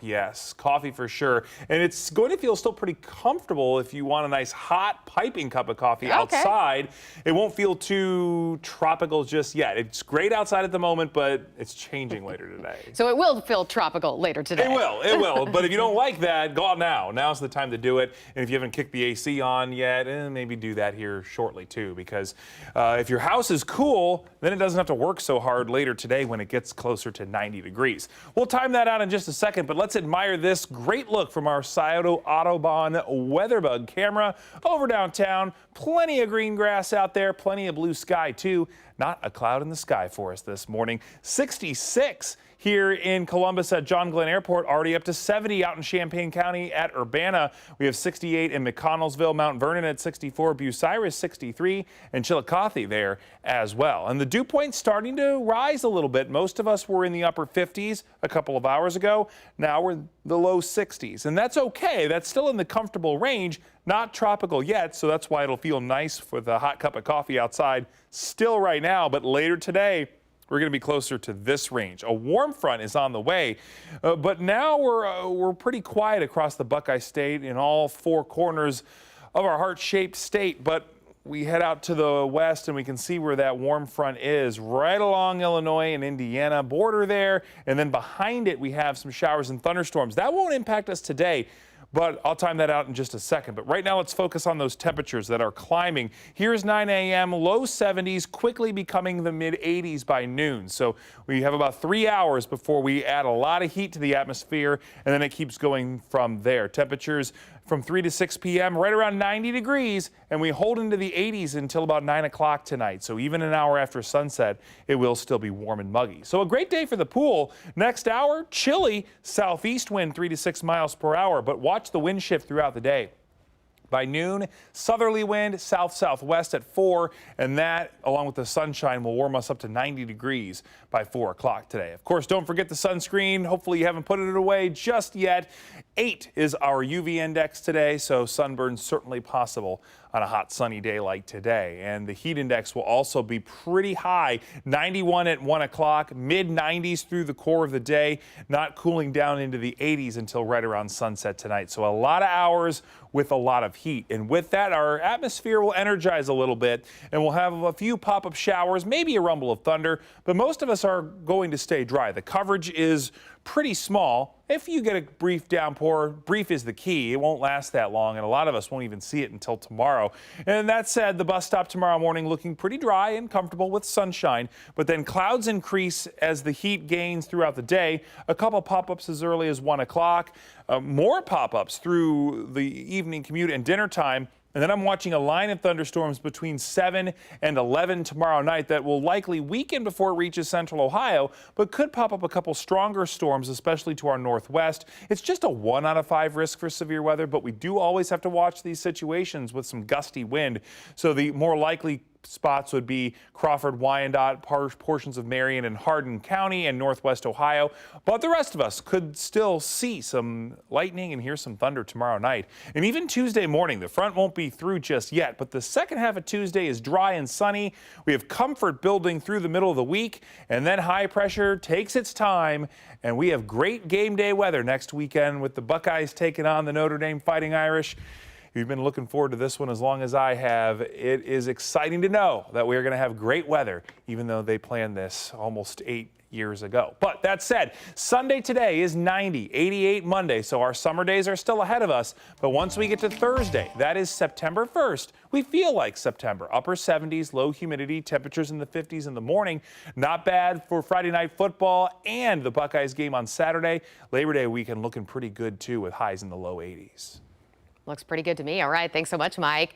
Yes, coffee for sure. And it's going to feel still pretty comfortable if you want a nice hot piping cup of coffee outside. It won't feel too tropical just yet. It's great outside at the moment, but it's changing later today. So it will feel tropical later today. It will. But if you don't like that, go out now. Now's the time to do it. And if you haven't kicked the AC on yet, maybe do that here shortly too, because if your house is cool, then it doesn't have to work so hard later today when it gets closer to 90 degrees. We'll time that out in just a second, but let's admire this great look from our Scioto Autobahn WeatherBug camera over downtown. Plenty of green grass out there, plenty of blue sky too. Not a cloud in the sky for us this morning. 66 here in Columbus at John Glenn Airport, already up to 70 out in Champaign County at Urbana. We have 68 in McConnellsville, Mount Vernon at 64, Bucyrus 63, and Chillicothe there as well. And the dew point starting to rise a little bit. Most of us were in the upper 50s a couple of hours ago. Now we're in the low 60s, and that's okay. That's still in the comfortable range. Not tropical yet, so that's why it'll feel nice with a hot cup of coffee outside still right now, but later today, we're going to be closer to this range. A warm front is on the way, but now we're pretty quiet across the Buckeye State in all four corners of our heart-shaped state, but we head out to the west and we can see where that warm front is, right along Illinois and Indiana border there, and then behind it we have some showers and thunderstorms. That won't impact us today, but I'll time that out in just a second. But right now, let's focus on those temperatures that are climbing. Here's 9 a.m., low 70s, quickly becoming the mid 80s by noon. So we have about 3 hours before we add a lot of heat to the atmosphere, and then it keeps going from there. Temperatures from 3 to 6 p.m., right around 90 degrees, and we hold into the 80s until about 9 o'clock tonight. So even an hour after sunset, it will still be warm and muggy. So a great day for the pool. Next hour, chilly southeast wind 3 to 6 miles per hour, but watch the wind shift throughout the day. By noon, southerly wind, south-southwest at 4, and that, along with the sunshine, will warm us up to 90 degrees by 4 o'clock today. Of course, don't forget the sunscreen. Hopefully you haven't put it away just yet. 8 is our UV index today, so sunburn certainly possible on a hot sunny day like today. And the heat index will also be pretty high, 91 at 1 o'clock, mid-90s through the core of the day, not cooling down into the 80s until right around sunset tonight. So a lot of hours with a lot of heat. And with that, our atmosphere will energize a little bit, and we'll have a few pop-up showers, maybe a rumble of thunder, but most of us are going to stay dry. The coverage is pretty small. If you get a brief downpour, brief is the key. It won't last that long, and a lot of us won't even see it until tomorrow. And that said, the bus stop tomorrow morning looking pretty dry and comfortable with sunshine, but then clouds increase as the heat gains throughout the day. A couple pop-ups as early as 1 o'clock, more pop-ups through the evening commute and dinner time. And then I'm watching a line of thunderstorms between 7 and 11 tomorrow night that will likely weaken before it reaches central Ohio, but could pop up a couple stronger storms, especially to our northwest. It's just a 1 out of 5 risk for severe weather, but we do always have to watch these situations with some gusty wind. So the more likely spots would be Crawford, Wyandotte, portions of Marion and Hardin County and northwest Ohio. But the rest of us could still see some lightning and hear some thunder tomorrow night. And even Tuesday morning, the front won't be through just yet, but the second half of Tuesday is dry and sunny. We have comfort building through the middle of the week, and then high pressure takes its time, and we have great game day weather next weekend with the Buckeyes taking on the Notre Dame Fighting Irish. If you've been looking forward to this one as long as I have, it is exciting to know that we are going to have great weather, even though they planned this almost 8 years ago. But that said, Sunday today is 90, 88 Monday, so our summer days are still ahead of us. But once we get to Thursday, that is September 1st, we feel like September. Upper 70s, low humidity, temperatures in the 50s in the morning. Not bad for Friday night football and the Buckeyes game on Saturday. Labor Day weekend looking pretty good too with highs in the low 80s. Looks pretty good to me. All right. Thanks so much, Mike.